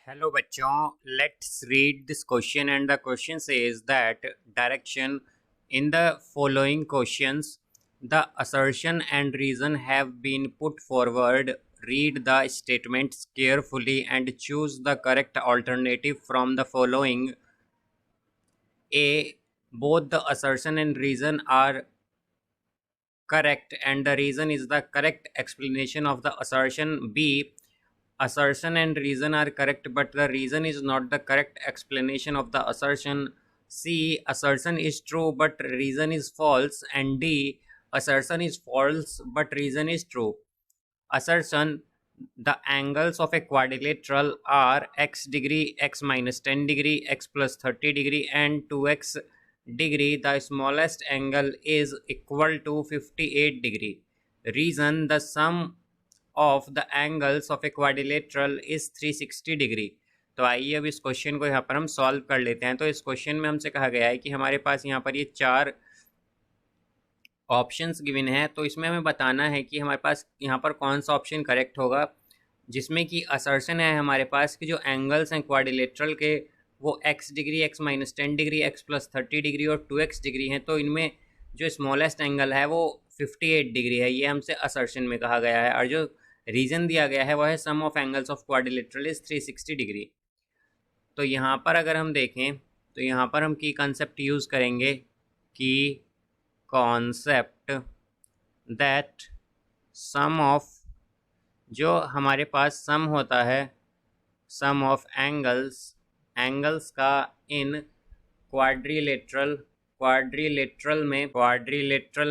Hello bachon, let's read this question, and the question says that direction in the following questions the assertion and reason have been put forward. Read the statements carefully and choose the correct alternative from the following. A. Both the assertion and reason are correct and the reason is the correct explanation of the assertion. B. Assertion and reason are correct but the reason is not the correct explanation of the assertion. C. Assertion is true but reason is false. And D. Assertion is false but reason is true. Assertion: the angles of a quadrilateral are x degree, x minus 10 degree, x plus 30 degree and 2x degree. The smallest angle is equal to 58 degree. Reason: the sum of the angles of a quadrilateral is 360 degree. तो आइए अब इस question को यहाँ पर हम solve कर लेते हैं। तो इस क्वेश्चन में हमसे कहा गया है कि हमारे पास यहाँ पर ये चार ऑप्शंस गिवन है, तो इसमें हमें बताना है कि हमारे पास यहाँ पर कौन सा ऑप्शन करेक्ट होगा, जिसमें कि असर्शन है हमारे पास कि जो एंगल्स हैं क्वाड्रिलेटरल के वो x degree, x minus 10 degree, x plus 30 degree और 2x डिग्री हैं। तो इनमें जो स्मॉलेस्ट एंगल है वो 58 डिग्री है, ये हमसे असर्शन में कहा गया है। और जो रीजन दिया गया है वह है sum of angles of quadrilateral is 360 degree. तो यहाँ पर अगर हम देखें तो यहाँ पर हम की कॉन्सेप्ट यूज़ करेंगे कि कॉन्सेप्ट दैट सम ऑफ, जो हमारे पास सम होता है सम ऑफ एंगल्स का इन क्वाड्रिलेटरल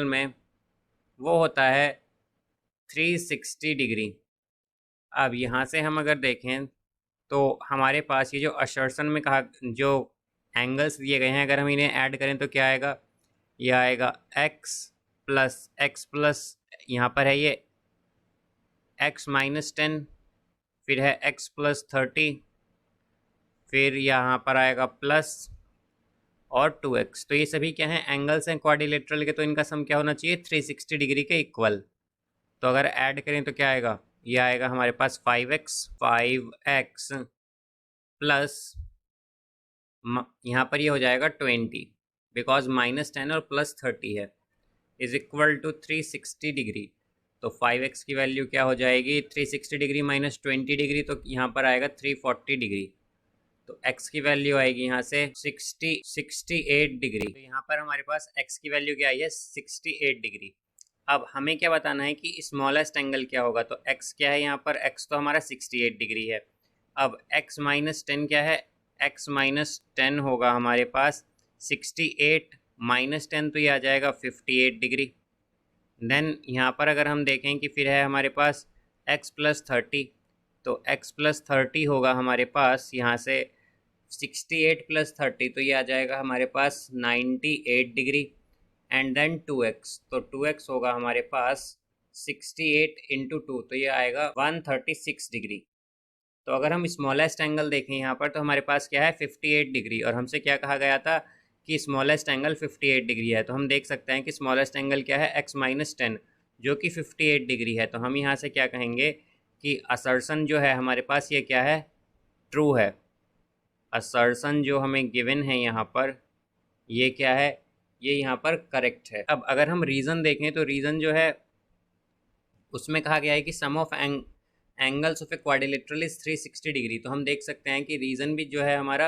में वो होता है 360 डिग्री। अब यहाँ से हम अगर देखें तो हमारे पास ये जो असर्शन में कहा जो एंगल्स दिए गए हैं, अगर हम इन्हें ऐड करें तो क्या आएगा, ये आएगा x प्लस यहाँ पर है ये x माइनस 10, फिर है x प्लस 30, फिर यहाँ पर आएगा प्लस और 2x। तो ये सभी क्या हैं, एंगल्स हैं क्वाड्रिलेटरल के, तो इनका सम क्या होना चाहिए 360 डिग्री के इक्वल। तो अगर ऐड करें तो क्या आएगा, ये आएगा हमारे पास 5x प्लस यहाँ पर ये हो जाएगा 20 बिकॉज माइनस 10 और प्लस 30 है, इज इक्वल टू 360 डिग्री। तो 5x की वैल्यू क्या हो जाएगी, 360 डिग्री माइनस 20 डिग्री, तो यहाँ पर आएगा 340 डिग्री। तो x की वैल्यू आएगी यहाँ से 68 डिग्री। तो यहाँ पर हमारे पास x की वैल्यू क्या आई है 68 डिग्री। अब हमें क्या बताना है कि स्मॉलेस्ट एंगल क्या होगा, तो x क्या है यहाँ पर, x तो हमारा 68 डिग्री है। अब x माइनस 10 क्या है, x माइनस 10 होगा हमारे पास 68 माइनस 10, तो ये आ जाएगा 58 डिग्री। देन यहाँ पर अगर हम देखें कि फिर है हमारे पास x प्लस 30, तो x प्लस 30 होगा हमारे पास यहाँ से 68 प्लस 30, तो ये आ जाएगा हमारे पास 98 डिग्री। एंड देन 2x, तो 2x होगा हमारे पास 68 इंटू 2, तो ये आएगा 136 डिग्री। तो अगर हम स्मॉलेस्ट एंगल देखें यहाँ पर तो हमारे पास क्या है 58 डिग्री, और हमसे क्या कहा गया था कि स्मॉलेस्ट एंगल 58 डिग्री है। तो हम देख सकते हैं कि स्मॉलेस्ट एंगल क्या है x माइनस 10 जो कि 58 डिग्री है। तो हम यहाँ से क्या कहेंगे कि असर्शन जो है हमारे पास ये क्या है, ट्रू है। असर्शन जो हमें गिवन है यहाँ पर ये क्या है, ये यहाँ पर करेक्ट है। अब अगर हम रीज़न देखें तो रीज़न जो है उसमें कहा गया है कि sum of angles of a quadrilateral is 360 degree. तो हम देख सकते हैं कि रीज़न भी जो है हमारा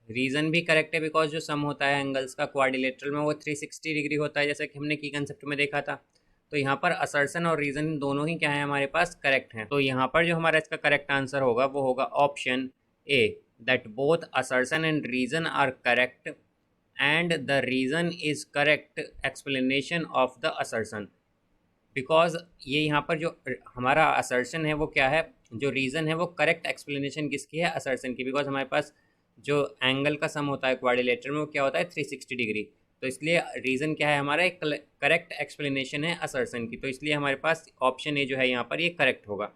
रीज़न भी करेक्ट है, बिकॉज जो सम होता है एंगल्स का क्वाड्रिलेटरल में वो 360 डिग्री होता है, जैसा कि हमने की कंसेप्ट में देखा था। तो यहाँ पर असर्शन और रीज़न दोनों ही क्या है हमारे पास करेक्ट हैं। तो यहाँ पर जो हमारा इसका करेक्ट आंसर होगा वो होगा option A, that both assertion and reason are correct and the reason is correct explanation of the assertion। Because ये यहाँ पर जो हमारा असर्शन है वो क्या है, जो रीज़न है वो करेक्ट एक्सप्लेनेशन किसकी है, असर्शन की। बिकॉज हमारे पास जो एंगल का सम होता है क्वाड्रिलेटरल में वो क्या होता है 360 डिग्री, तो इसलिए रीज़न क्या है हमारा एक करेक्ट एक्सप्लेनेशन है असर्शन की। तो इसलिए हमारे पास ऑप्शन ए जो है यहाँ पर ये करेक्ट होगा।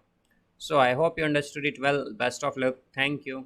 So I hope you understood it well. Best of luck. Thank you.